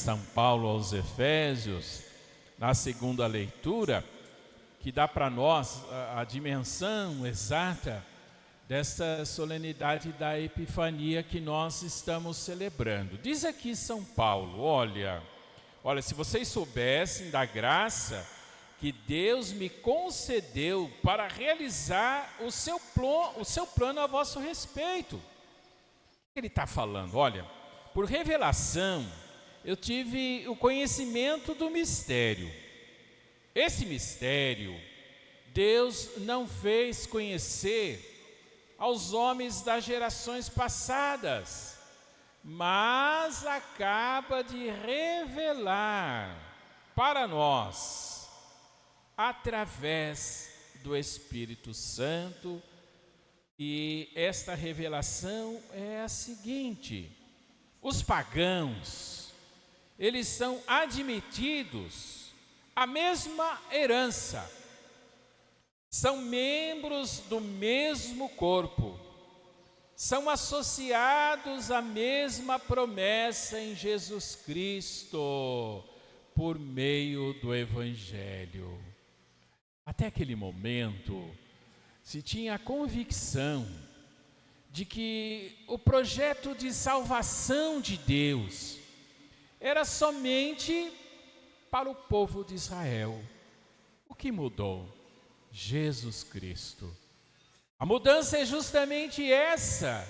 São Paulo aos Efésios, na segunda leitura, que dá para nós a dimensão exata dessa solenidade da Epifania que nós estamos celebrando. Diz aqui São Paulo, olha, se vocês soubessem da graça que Deus me concedeu para realizar o seu plano a vosso respeito. O que ele está falando? Olha, por revelação, eu tive o conhecimento do mistério. Esse mistério, Deus não fez conhecer aos homens das gerações passadas, mas acaba de revelar para nós, através do Espírito Santo. E esta revelação é a seguinte: os pagãos, eles são admitidos à mesma herança, são membros do mesmo corpo, são associados à mesma promessa em Jesus Cristo, por meio do Evangelho. Até aquele momento, se tinha a convicção de que o projeto de salvação de Deus era somente para o povo de Israel. O que mudou? Jesus Cristo. A mudança é justamente essa.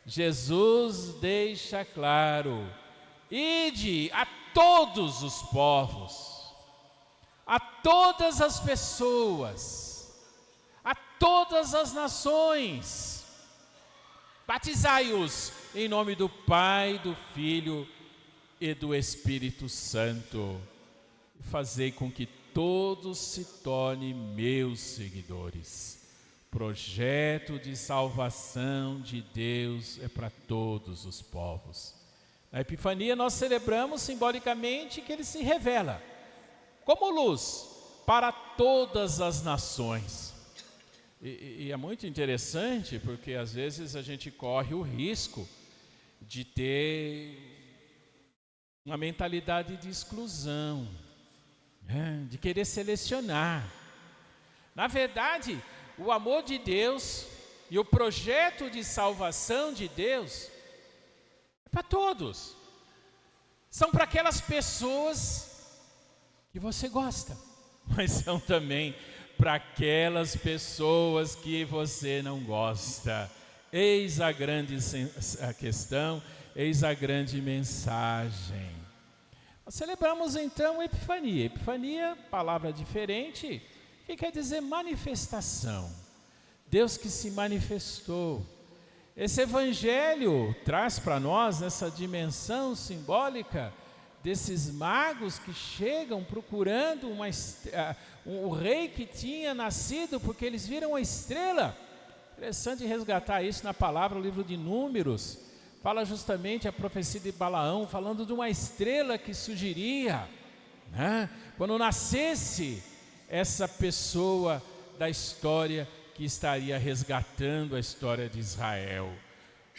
Jesus deixa claro: ide a todos os povos, a todas as pessoas, a todas as nações, batizai-os em nome do Pai, do Filho e do Espírito Santo, e fazei com que todos se tornem meus seguidores. Projeto de salvação de Deus é para todos os povos. Na Epifania nós celebramos simbolicamente que ele se revela como luz para todas as nações. E é muito interessante porque às vezes a gente corre o risco de ter uma mentalidade de exclusão, de querer selecionar. Na verdade, o amor de Deus e o projeto de salvação de Deus é para todos. São para aquelas pessoas que você gosta, mas são também para aquelas pessoas que você não gosta. Eis a grande questão, eis a grande mensagem. Nós celebramos então Epifania. Epifania, palavra diferente, que quer dizer manifestação. Deus que se manifestou. Esse Evangelho traz para nós essa dimensão simbólica desses magos que chegam procurando o rei que tinha nascido, porque eles viram a estrela. Interessante resgatar isso na palavra, o livro de Números, fala justamente a profecia de Balaão, falando de uma estrela que surgiria, quando nascesse essa pessoa da história que estaria resgatando a história de Israel.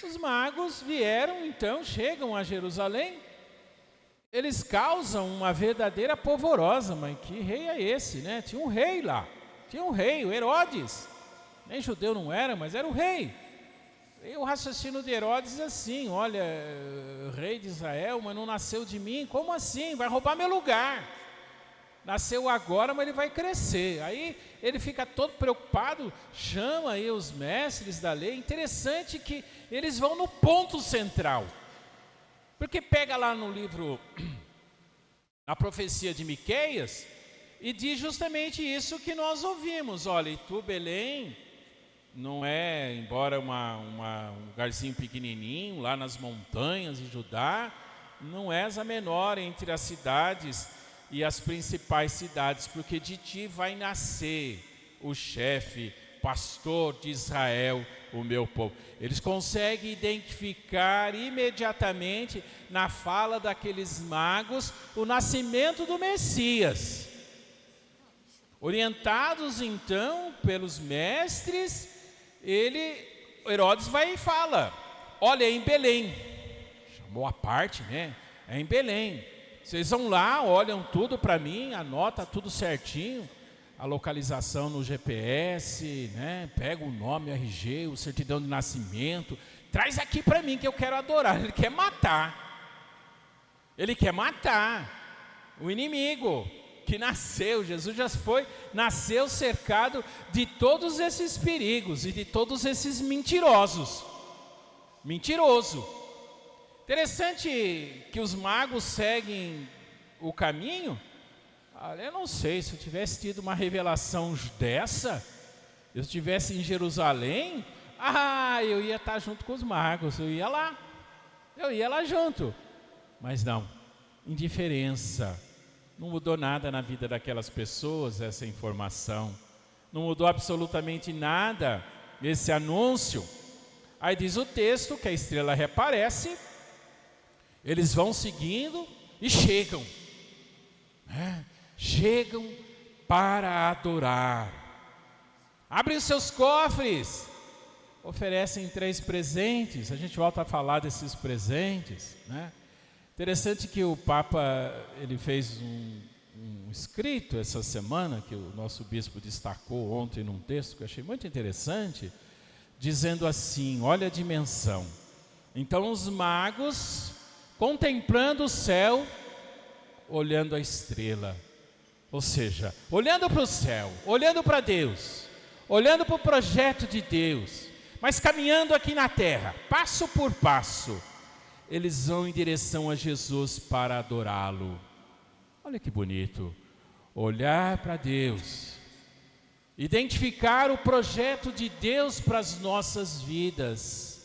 Os magos vieram, então, chegam a Jerusalém, eles causam uma verdadeira polvorosa. Mas que rei é esse, né? Tinha um rei lá, tinha um rei, o Herodes, nem judeu não era, mas era o rei. E o raciocínio de Herodes é assim: olha, rei de Israel, mas não nasceu de mim, como assim? Vai roubar meu lugar. Nasceu agora, mas ele vai crescer. Aí ele fica todo preocupado, chama aí os mestres da lei. Interessante que eles vão no ponto central, porque pega lá no livro, na profecia de Miqueias, e diz justamente isso que nós ouvimos: olha, e tu, Belém, não é, embora um lugarzinho pequenininho lá nas montanhas de Judá, não és a menor entre as cidades e as principais cidades, porque de ti vai nascer o chefe, pastor de Israel, o meu povo. Eles conseguem identificar imediatamente na fala daqueles magos o nascimento do Messias. Orientados então pelos mestres, Herodes vai e fala: olha, em Belém, chamou a parte, né? É em Belém. Vocês vão lá, olham tudo para mim, anota tudo certinho, a localização no GPS, né? Pega o nome, o RG, o certidão de nascimento, traz aqui para mim que eu quero adorar. Ele quer matar. Ele quer matar o inimigo que nasceu. Jesus já nasceu cercado de todos esses perigos e de todos esses mentirosos. Mentiroso. Interessante que os magos seguem o caminho. Eu não sei, se eu tivesse tido uma revelação dessa, eu estivesse em Jerusalém, eu ia estar junto com os magos, eu ia lá junto. Mas não, indiferença. Não mudou nada na vida daquelas pessoas essa informação. Não mudou absolutamente nada esse anúncio. Aí diz o texto que a estrela reaparece, eles vão seguindo e chegam. Chegam para adorar. Abrem os seus cofres, oferecem 3 presentes. A gente volta a falar desses presentes, né? Interessante que o Papa ele fez um escrito essa semana, que o nosso bispo destacou ontem num texto que eu achei muito interessante, dizendo assim, olha a dimensão. Então os magos, contemplando o céu, olhando a estrela, ou seja, olhando para o céu, olhando para Deus, olhando para o projeto de Deus, mas caminhando aqui na terra, passo por passo, eles vão em direção a Jesus para adorá-lo. Olha que bonito, olhar para Deus, identificar o projeto de Deus para as nossas vidas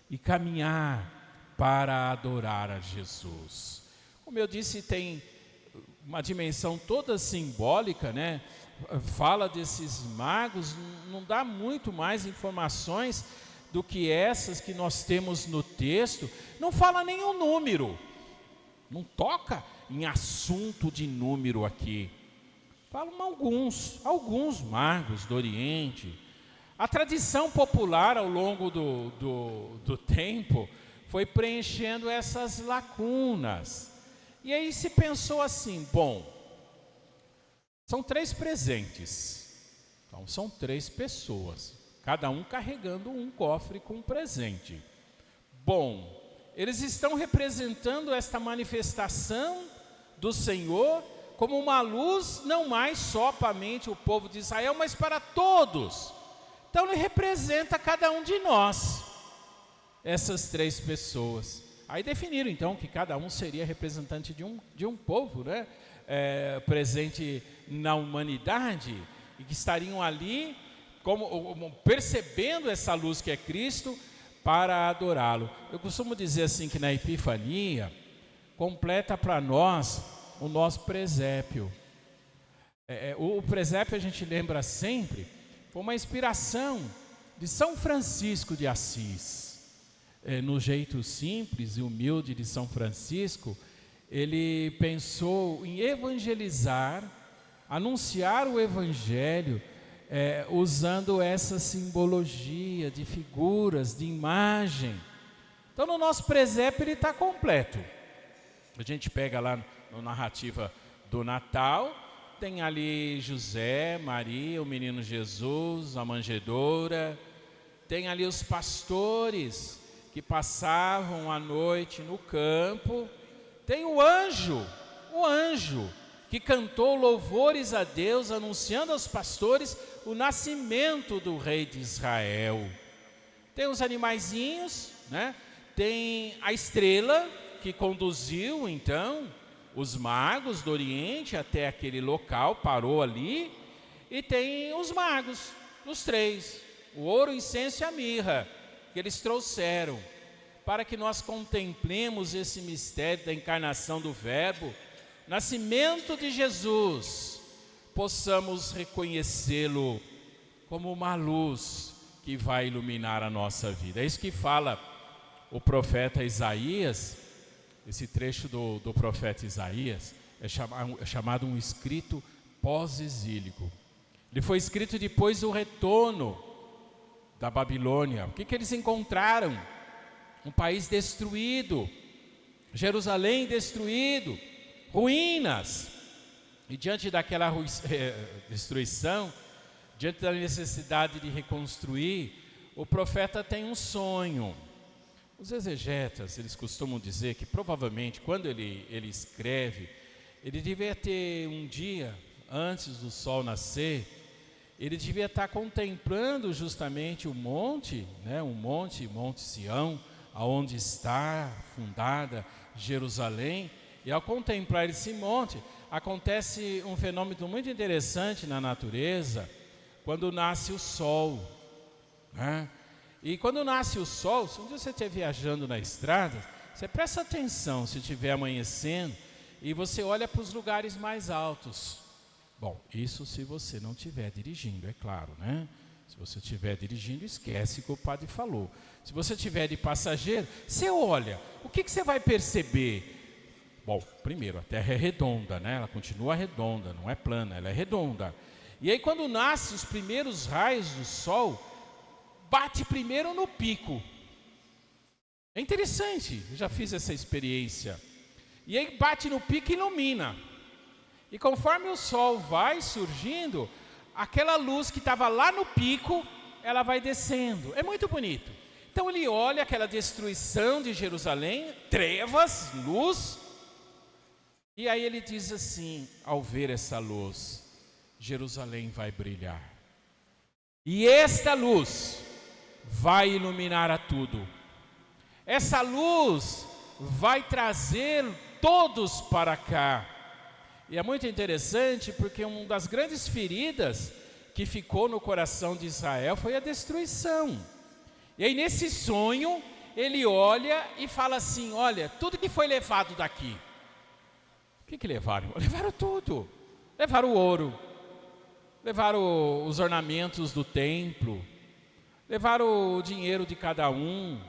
e caminhar para adorar a Jesus. Como eu disse, tem uma dimensão toda simbólica, né? Fala desses magos, não dá muito mais informações do que essas que nós temos no texto. Não fala nenhum número, não toca em assunto de número aqui. Falam alguns magos do Oriente. A tradição popular ao longo do tempo foi preenchendo essas lacunas. E aí se pensou assim, bom, são 3 presentes, então são 3 pessoas, cada um carregando um cofre com um presente. Bom, eles estão representando esta manifestação do Senhor como uma luz, não mais só para o povo de Israel, mas para todos. Então ele representa cada um de nós, essas 3 pessoas. Aí definiram então que cada um seria representante de um povo, né? Presente na humanidade, e que estariam ali como percebendo essa luz que é Cristo para adorá-lo. Eu costumo dizer assim que na Epifania completa para nós o nosso presépio. O presépio a gente lembra sempre, foi uma inspiração de São Francisco de Assis. No jeito simples e humilde de São Francisco, ele pensou em evangelizar, anunciar o evangelho, usando essa simbologia de figuras, de imagem. Então no nosso presépio ele está completo. A gente pega lá na narrativa do Natal, tem ali José, Maria, o menino Jesus, a manjedoura, tem ali os pastores que passavam a noite no campo, tem o anjo que cantou louvores a Deus, anunciando aos pastores o nascimento do rei de Israel. Tem os animaizinhos, né? Tem a estrela que conduziu então os magos do Oriente até aquele local, parou ali, e tem os magos, os 3, o ouro, o incenso e a mirra, que eles trouxeram, para que nós contemplemos esse mistério da encarnação do Verbo, nascimento de Jesus, possamos reconhecê-lo como uma luz que vai iluminar a nossa vida. É isso que fala o profeta Isaías. Esse trecho do profeta Isaías é chamado um escrito pós-exílico. Ele foi escrito depois do retorno da Babilônia. O que eles encontraram? Um país destruído, Jerusalém destruído, ruínas. E diante daquela destruição, diante da necessidade de reconstruir, o profeta tem um sonho. Os exegetas, eles costumam dizer que provavelmente quando ele escreve, ele devia ter um dia antes do sol nascer, ele devia estar contemplando justamente o monte, né, Monte Sião, aonde está fundada Jerusalém. E ao contemplar esse monte, acontece um fenômeno muito interessante na natureza, quando nasce o sol, né? E quando nasce o sol, se um dia você estiver viajando na estrada, você presta atenção se estiver amanhecendo e você olha para os lugares mais altos. Bom, isso se você não estiver dirigindo, é claro, né? Se você estiver dirigindo, esquece que o padre falou. Se você estiver de passageiro, você olha, o que você vai perceber? Bom, primeiro, a terra é redonda, né? Ela continua redonda, não é plana, ela é redonda. E aí quando nascem os primeiros raios do sol, bate primeiro no pico. É interessante, eu já fiz essa experiência. E aí bate no pico e ilumina. E conforme o sol vai surgindo, aquela luz que estava lá no pico, ela vai descendo. É muito bonito. Então ele olha aquela destruição de Jerusalém, trevas, luz. E aí ele diz assim, ao ver essa luz, Jerusalém vai brilhar. E esta luz vai iluminar a tudo. Essa luz vai trazer todos para cá. E é muito interessante porque uma das grandes feridas que ficou no coração de Israel foi a destruição. E aí nesse sonho, ele olha e fala assim, olha, tudo que foi levado daqui. O que levaram? Levaram tudo. Levaram o ouro, levaram os ornamentos do templo, levaram o dinheiro de cada um,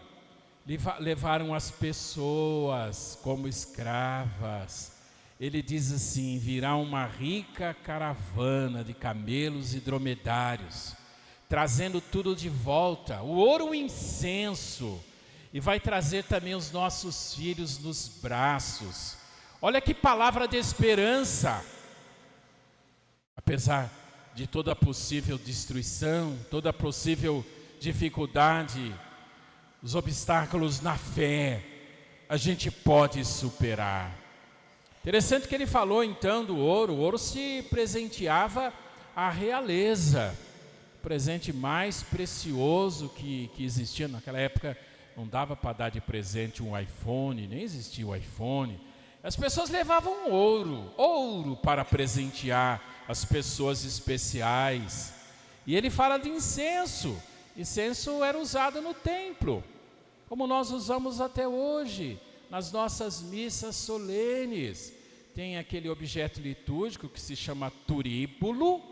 levaram as pessoas como escravas. Ele diz assim, virá uma rica caravana de camelos e dromedários, trazendo tudo de volta, o ouro, o incenso, e vai trazer também os nossos filhos nos braços. Olha que palavra de esperança. Apesar de toda possível destruição, toda possível dificuldade, os obstáculos na fé, a gente pode superar. Interessante que ele falou então do ouro. O ouro se presenteava à realeza, o presente mais precioso que existia naquela época. Não dava para dar de presente um iPhone, nem existia o iPhone. As pessoas levavam ouro para presentear as pessoas especiais. E ele fala de incenso. Incenso era usado no templo, como nós usamos até hoje, nas nossas missas solenes. Tem aquele objeto litúrgico que se chama turíbulo,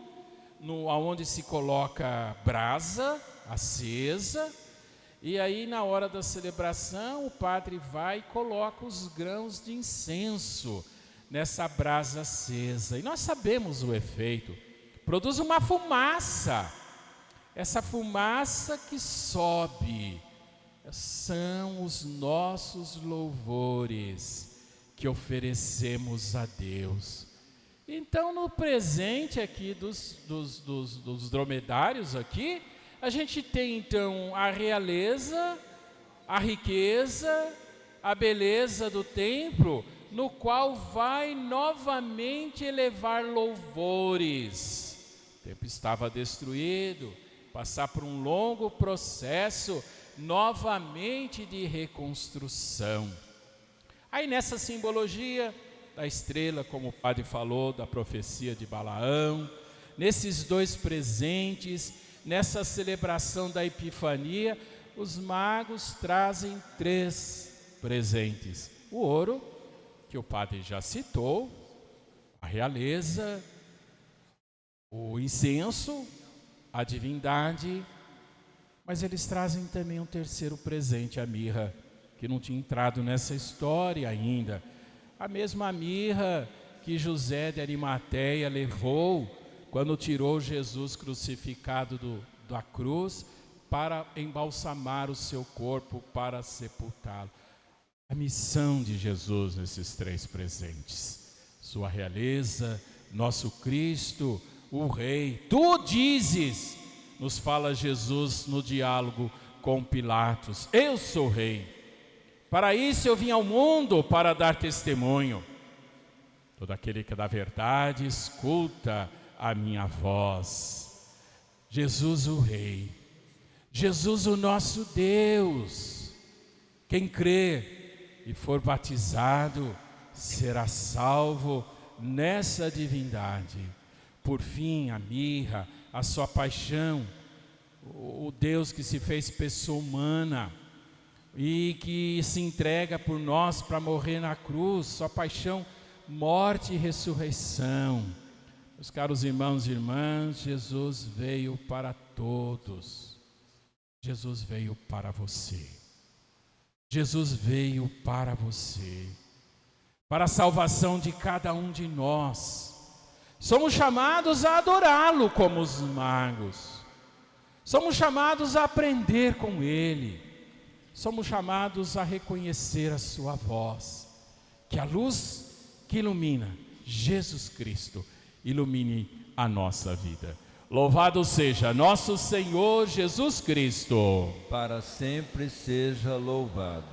onde se coloca brasa acesa. E aí na hora da celebração o padre vai e coloca os grãos de incenso nessa brasa acesa. E nós sabemos o efeito. Produz uma fumaça. Essa fumaça que sobe são os nossos louvores que oferecemos a Deus. Então no presente aqui dos dromedários aqui, a gente tem então a realeza, a riqueza, a beleza do templo, no qual vai novamente elevar louvores. O templo estava destruído, passar por um longo processo novamente de reconstrução. Aí nessa simbologia da estrela, como o padre falou, da profecia de Balaão, nesses dois presentes, nessa celebração da Epifania, os magos trazem 3 presentes. O ouro, que o padre já citou, a realeza, o incenso, a divindade, mas eles trazem também um terceiro presente, a mirra, que não tinha entrado nessa história ainda. A mesma mirra que José de Arimateia levou quando tirou Jesus crucificado da cruz para embalsamar o seu corpo, para sepultá-lo. a missão de Jesus nesses três presentes. Sua realeza, nosso Cristo, o Rei. Tu dizes, nos fala Jesus no diálogo com Pilatos, eu sou Rei. Para isso eu vim ao mundo, para dar testemunho. Todo aquele que é da verdade escuta a minha voz. Jesus o Rei, Jesus o nosso Deus. Quem crê e for batizado será salvo nessa divindade. Por fim, a mirra, a sua paixão, o Deus que se fez pessoa humana e que se entrega por nós para morrer na cruz, sua paixão, morte e ressurreição. Meus caros irmãos e irmãs, Jesus veio para todos. Jesus veio para você. Jesus veio para você, para a salvação de cada um de nós. Somos chamados a adorá-lo como os magos. Somos chamados a aprender com Ele. Somos chamados a reconhecer a sua voz. Que a luz que ilumina Jesus Cristo ilumine a nossa vida. Louvado seja nosso Senhor Jesus Cristo. Para sempre seja louvado.